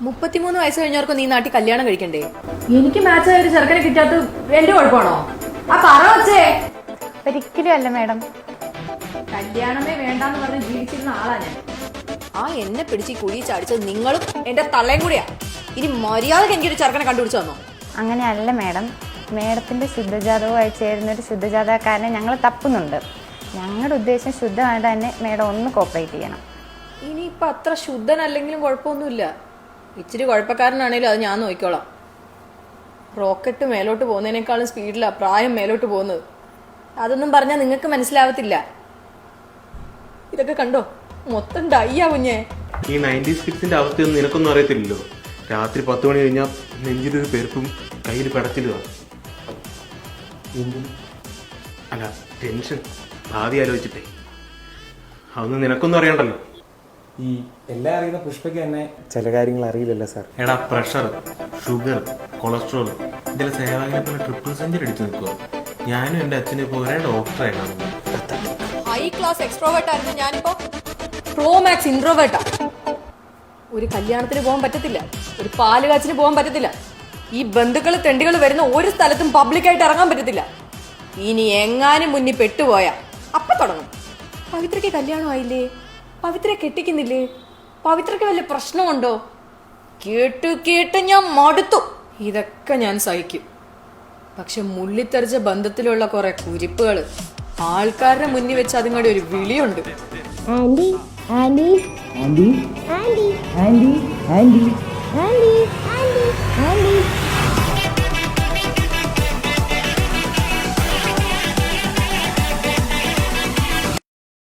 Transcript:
33 വയസ്സ് കഴിഞ്ഞവർക്ക് നീ നാട്ടിൽ കല്യാണം കഴിക്കണ്ടേ? എനിക്ക് മാച്ച് ആയ ഒരു ചെറുക്കനെ കിട്ടാത്ത എന്റെ കുഴപ്പമാണോ? ആ പറ വച്ചേ. ഒരിക്കലും അല്ല മാഡം. കല്യാണമേ വേണ്ടാന്ന് പറഞ്ഞ് ജീവിച്ചിരുന്ന ആളാ ഞാൻ. ആ എന്നെ പിടിച്ച് കുഴി ചാടിച്ചത് നിങ്ങളും എന്റെ തള്ളയും കൂടിയാ. ഇനി മര്യാദക്ക് എനിക്കൊരു ചെറുക്കനെ കണ്ടുപിടിച്ചു തന്നോ? അങ്ങനെയല്ല മാഡം. മാഡത്തിന്റെ ശുദ്ധജാതകവുമായി ചേരുന്ന ഒരു ശുദ്ധജാതകക്കാരനെ ഞങ്ങൾ തപ്പുന്നുണ്ട്. ഞങ്ങളുടെ ഉദ്ദേശം ശുദ്ധമായിട്ട് തന്നെ മാഡം ഒന്ന് കോപ്പറേറ്റ് ചെയ്യണം. ഇനിയിപ്പൊ അത്ര ശുദ്ധനല്ലെങ്കിലും കുഴപ്പമൊന്നുമില്ല. ഇച്ചിരി കുഴപ്പക്കാരനാണേലും അത് ഞാൻ നോക്കിക്കോളാം. റോക്കറ്റ് മേലോട്ട് പോകുന്നതിനേക്കാളും സ്പീഡിലാ പ്രായം മേലോട്ട് പോകുന്നത്. അതൊന്നും പറഞ്ഞാൽ നിങ്ങൾക്ക് മനസ്സിലാവത്തില്ല. ഇതൊക്കെ കണ്ടോ, മൊത്തം ഡയ്യാ കുഞ്ഞേ. ഈ 90s കിഡ്സിന്റെ അവസ്ഥയൊന്നും നിനക്കൊന്നും അറിയത്തില്ലല്ലോ. രാത്രി 10 മണി കഴിഞ്ഞാൽ നെഞ്ചിലൊരു പെരുപ്പും കയ്യിൽ പിടച്ചിലുക. അല്ല, ടെൻഷൻ, ഭാവി ആലോചിച്ചിട്ടേ. അതൊന്നും നിനക്കൊന്നും അറിയണ്ടല്ലോ. ഈ എല്ലാം അറിയുന്ന പുഷ്പയ്ക്ക് തന്നെ ചില കാര്യങ്ങൾ അറിയില്ലല്ലോ സാർ. എടാ, പ്രഷർ, ഷുഗർ, കൊളസ്ട്രോൾ, ഇതിലെ സേവാങ്ങിനെ പോലെ ട്രിപ്പിൾ സെഞ്ചുറി അടിച്ചു നിൽക്കുക. ഞാനും എൻ്റെ അച്ഛനും ഇപ്പോൾ ഒരേ ഡോക്ടറായിട്ടാണ്. ഹൈ ക്ലാസ് എക്സ്ട്രോവേർട്ട് ആയിരുന്നു ഞാനിപ്പോ പ്രോ മാക്സ് ഇൻട്രോവേർട്ടാ. ഒരു കല്യാണത്തിന് പോകാൻ പറ്റത്തില്ല, ഒരു പാല് കാച്ചിന് പോകാൻ പറ്റത്തില്ല. ഈ ബന്ധുക്കൾ തെണ്ടികൾ വരുന്ന ഒരു സ്ഥലത്തും പബ്ലിക്കായിട്ട് ഇറങ്ങാൻ പറ്റത്തില്ല. ഇനി എങ്ങാനും മുന്നിൽ പെട്ടുപോയാ അപ്പൊ തുടങ്ങും. പവിത്രയ്ക്ക് കല്യാണം ആയില്ലേ? പവിത്ര കെട്ടിക്കുന്നില്ലേ? പവിത്രയ്ക്ക് വല്ല പ്രശ്നമുണ്ടോ? കേട്ടു കേട്ട് ഞാൻ മടുത്തു. ഇതൊക്കെ ഞാൻ സഹിക്കും. പക്ഷെ മുള്ളിത്തെറിച്ച ബന്ധത്തിലുള്ള കുറെ കുരിപ്പുകൾ ആൾക്കാരുടെ മുന്നിൽ വെച്ച് അതുങ്ങളുടെ ഒരു വിളിയുണ്ട്. ആൻഡി ആൻഡി ആൻഡി ആൻഡി ആൻഡി ആൻഡി ആൻഡി ആൻഡി ആൻഡി